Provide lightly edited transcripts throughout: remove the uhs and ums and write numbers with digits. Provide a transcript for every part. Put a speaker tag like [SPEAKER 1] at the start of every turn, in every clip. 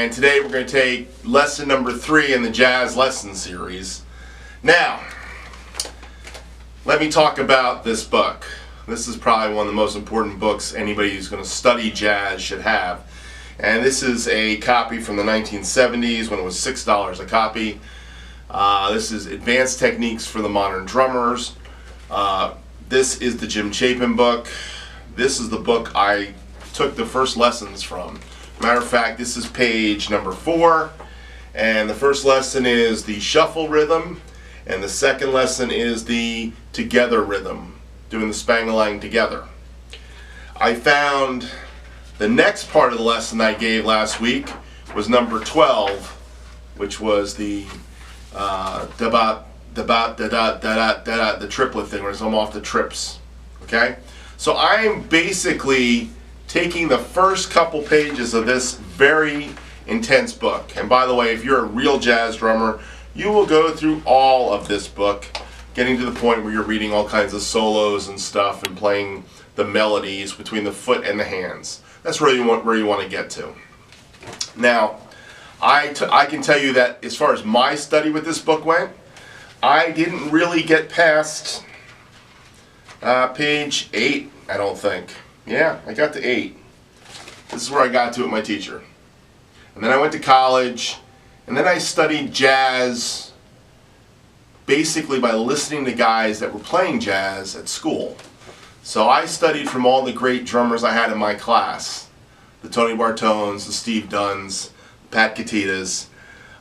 [SPEAKER 1] and today we're going to take lesson number 3 in the jazz lesson series. Now, let me talk about this book. This is probably one of the most important books anybody who's going to study jazz should have. And this is a copy from the 1970s when it was $6 a copy. This is Advanced Techniques for the Modern Drummers. This is the Jim Chapin book. This is the book I took the first lessons from. Matter of fact, this is page number 4, and the first lesson is the shuffle rhythm, and the second lesson is the together rhythm, doing the Spang-a-lang together. I found the next part of the lesson I gave last week was number 12, which was the the triplet thing, where I'm off the trips. Okay, so I'm basically taking the first couple pages of this very intense book. And by the way, if you're a real jazz drummer, you will go through all of this book, getting to the point where you're reading all kinds of solos and stuff and playing the melodies between the foot and the hands. That's where you want to get to. Now, I can tell you that as far as my study with this book went, I didn't really get past page 8, I don't think. Yeah, I got to 8. This is where I got to with my teacher. And then I went to college, and then I studied jazz basically by listening to guys that were playing jazz at school. So I studied from all the great drummers I had in my class. The Tony Bartones, the Steve Dunns, the Pat Katitas,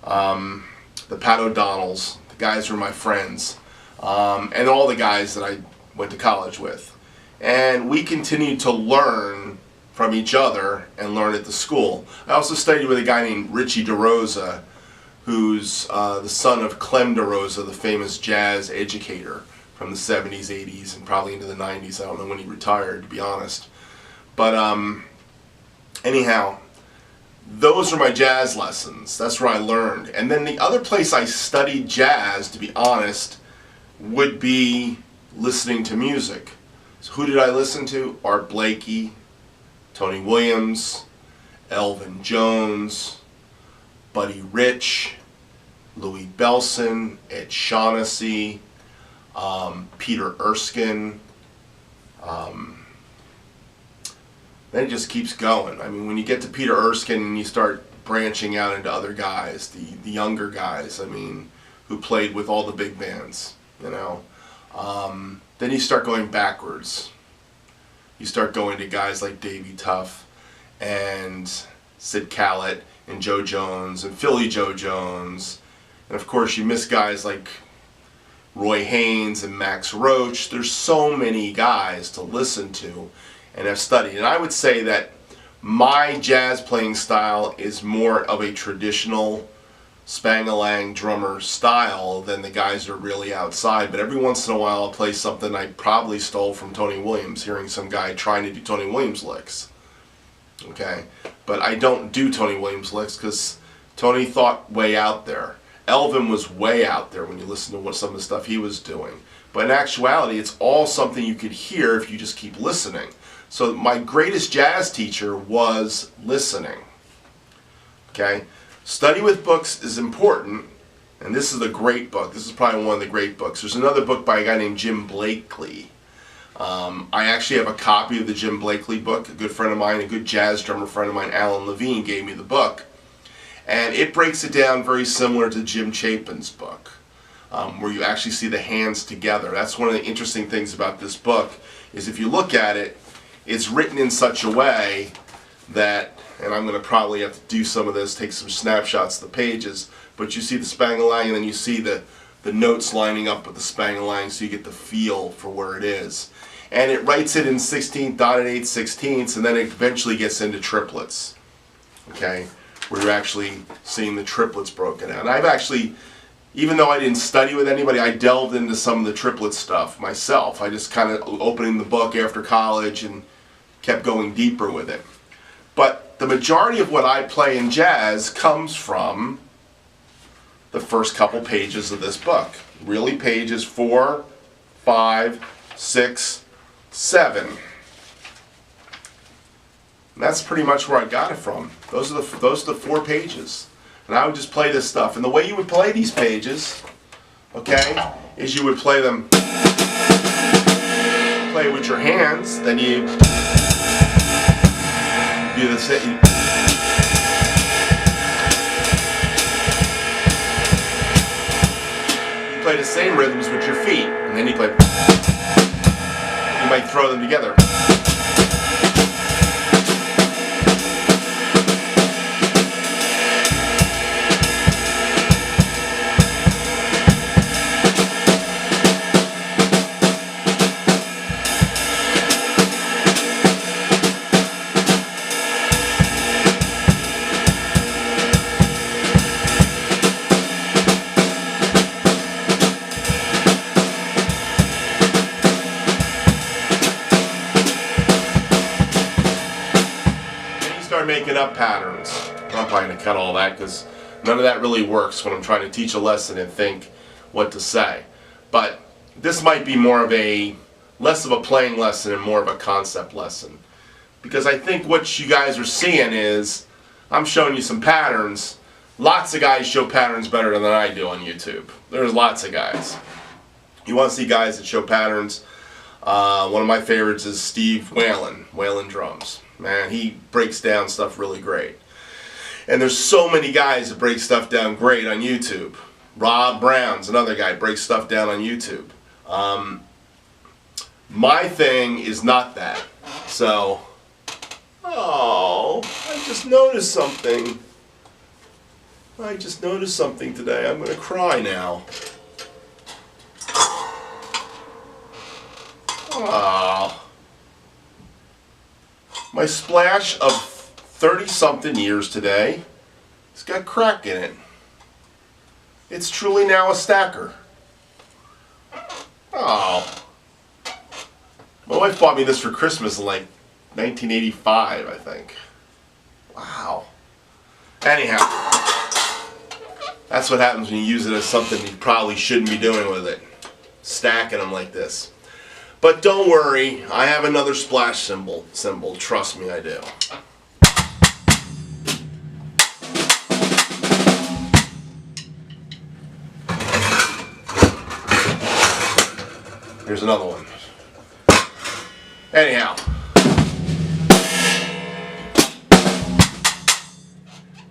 [SPEAKER 1] the Pat O'Donnells. The guys were my friends. And all the guys that I went to college with. And we continued to learn from each other and learn at the school. I also studied with a guy named Richie DeRosa, who's the son of Clem DeRosa, the famous jazz educator from the 70s, 80s, and probably into the 90s. I don't know when he retired, to be honest. But anyhow, those were my jazz lessons. That's where I learned. And then the other place I studied jazz, to be honest, would be listening to music. So who did I listen to? Art Blakey, Tony Williams, Elvin Jones, Buddy Rich, Louis Bellson, Ed Shaughnessy, Peter Erskine. Then it just keeps going. I mean, when you get to Peter Erskine and you start branching out into other guys, the younger guys, I mean, who played with all the big bands, you know. Then you start going backwards. You start going to guys like Davy Tuff and Sid Catlett and Joe Jones and Philly Joe Jones. And of course you miss guys like Roy Haynes and Max Roach. There's so many guys to listen to and have studied. And I would say that my jazz playing style is more of a traditional Spang-a-lang drummer style than the guys that are really outside, but every once in a while I'll play something I probably stole from Tony Williams, hearing some guy trying to do Tony Williams licks. Okay, but I don't do Tony Williams licks because Tony thought way out there. Elvin was way out there when you listen to what some of the stuff he was doing. But in actuality, it's all something you could hear if you just keep listening. So my greatest jazz teacher was listening. Okay. Study with books is important, and this is a great book. This is probably one of the great books. There's another book by a guy named Jim Blakely. I actually have a copy of the Jim Blakely book. A good friend of mine, a good jazz drummer friend of mine, Alan Levine, gave me the book. And it breaks it down very similar to Jim Chapin's book, where you actually see the hands together. That's one of the interesting things about this book, is if you look at it, it's written in such a way that, and I'm going to probably have to do some of this, take some snapshots of the pages, but you see the Spang-a-lang and then you see the notes lining up with the Spang-a-lang, so you get the feel for where it is. And it writes it in 16th, dotted 8/16ths, and then it eventually gets into triplets. Okay, where you're actually seeing the triplets broken out. And I've actually, even though I didn't study with anybody, I delved into some of the triplet stuff myself. I just kind of opening the book after college and kept going deeper with it. But the majority of what I play in jazz comes from the first couple pages of this book. Really pages 4, 5, 6, 7. And that's pretty much where I got it from. Those are the 4 pages. And I would just play this stuff. And the way you would play these pages, okay, is you would play them, play with your hands, then you do the same. You play the same rhythms with your feet, and then you play. You might throw them together. Making up patterns. I'm probably going to cut all that because none of that really works when I'm trying to teach a lesson and think what to say. But this might be more of less of a playing lesson and more of a concept lesson. Because I think what you guys are seeing is, I'm showing you some patterns. Lots of guys show patterns better than I do on YouTube. There's lots of guys. You want to see guys that show patterns? One of my favorites is Steve Whalen Drums. Man, he breaks down stuff really great. And there's so many guys that break stuff down great on YouTube. Rob Brown's another guy, breaks stuff down on YouTube. My thing is not that. So, I just noticed something. I just noticed something today. I'm going to cry now. My splash of 30-something years today, it's got crack in it. It's truly now a stacker. Oh. My wife bought me this for Christmas in like 1985, I think. Wow. Anyhow, that's what happens when you use it as something you probably shouldn't be doing with it. Stacking them like this. But don't worry, I have another splash symbol. Trust me, I do. Here's another one. Anyhow.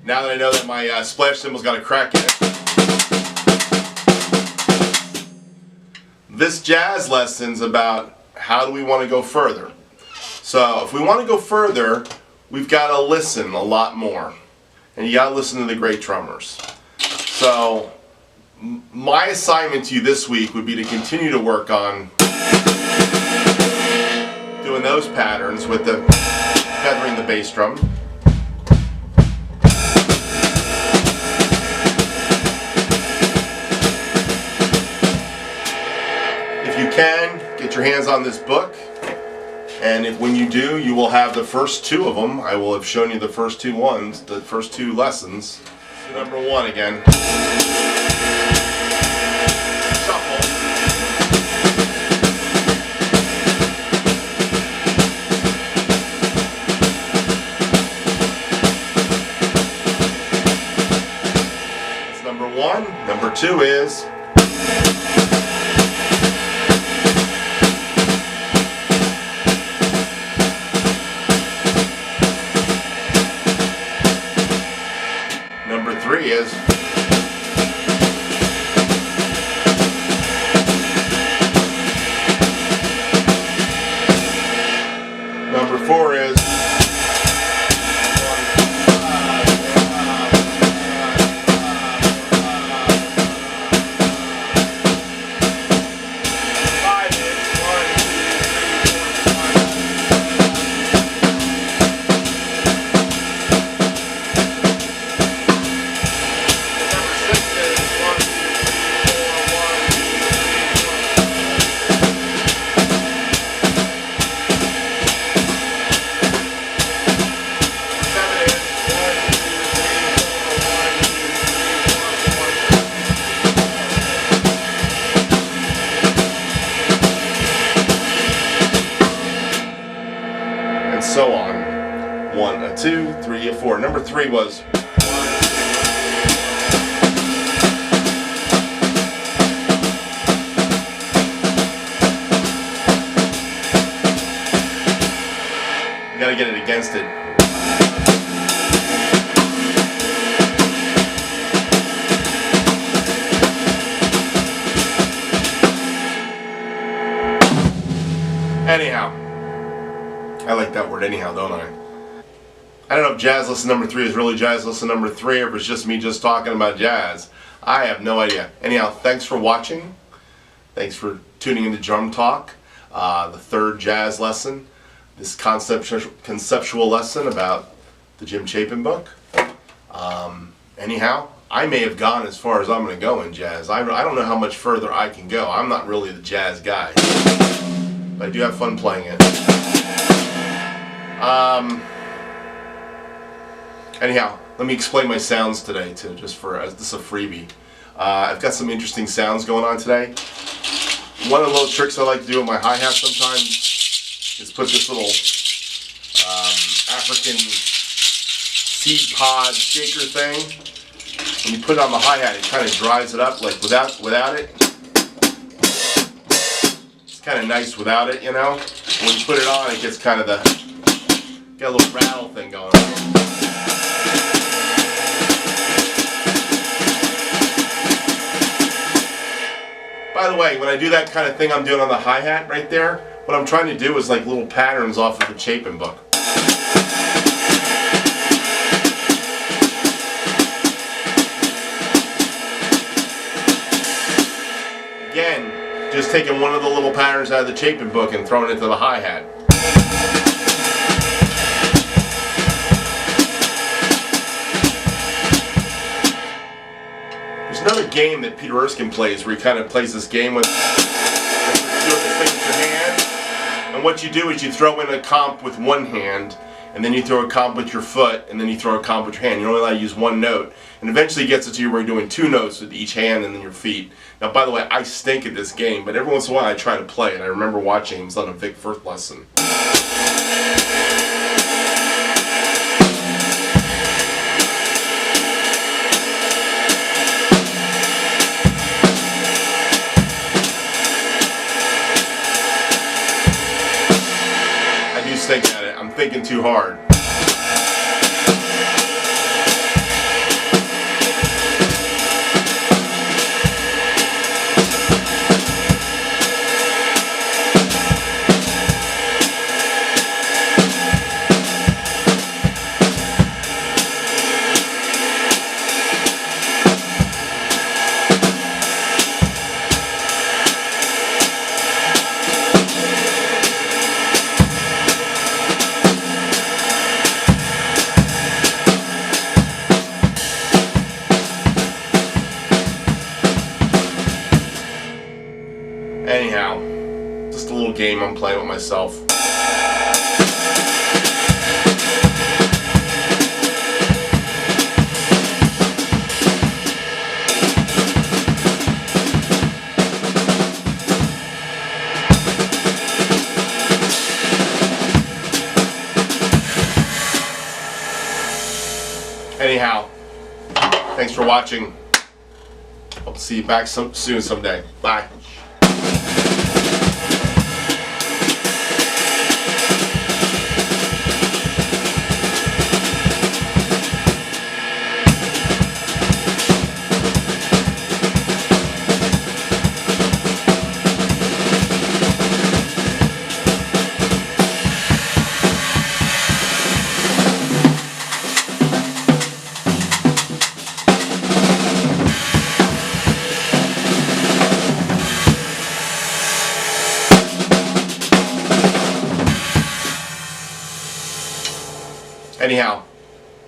[SPEAKER 1] Now that I know that my splash symbol's got a crack in it. This jazz lesson's about how do we want to go further. So if we want to go further, we've got to listen a lot more. And you got to listen to the great drummers. So my assignment to you this week would be to continue to work on doing those patterns with the feathering the bass drum. Can get your hands on this book, and when you do, you will have the first 2 of them. I will have shown you the first 2 ones, the first 2 lessons. Number 1 again. Shuffle. That's number 1. Number 2 is Number 3 is Number 4 is got 2, 3, 4. Number 3 was. You gotta get it against it. Anyhow. I like that word anyhow, don't I? I don't know if jazz lesson number 3 is really jazz lesson number 3 or if it's just me just talking about jazz. I have no idea. Anyhow, thanks for watching. Thanks for tuning into Drum Talk, the 3rd jazz lesson. This conceptual lesson about the Jim Chapin book. Anyhow, I may have gone as far as I'm going to go in jazz. I don't know how much further I can go. I'm not really the jazz guy. But I do have fun playing it. Anyhow, let me explain my sounds today too, just for this is a freebie. I've got some interesting sounds going on today. One of the little tricks I like to do with my hi-hat sometimes is put this little African seed pod shaker thing. When you put it on the hi-hat, it kind of dries it up. Like without it, it's kind of nice without it, you know. When you put it on, it gets kind of got a little rattle thing going on. By the way, when I do that kind of thing I'm doing on the hi-hat right there, what I'm trying to do is like little patterns off of the Chapin book. Again, just taking one of the little patterns out of the Chapin book and throwing it to the hi-hat. There's another game that Peter Erskine plays where he kind of plays this game with doing this thing with your hand. And what you do is you throw in a comp with one hand, and then you throw a comp with your foot, and then you throw a comp with your hand. You're only allowed to use one note. And eventually it gets it to you where you're doing 2 notes with each hand and then your feet. Now, by the way, I stink at this game, but every once in a while I try to play it. I remember watching him on a Vic Firth lesson. Stink at it. I'm thinking too hard. Anyhow, just a little game I'm playing with myself. Anyhow, thanks for watching. Hope to see you back soon someday. Bye. Anyhow,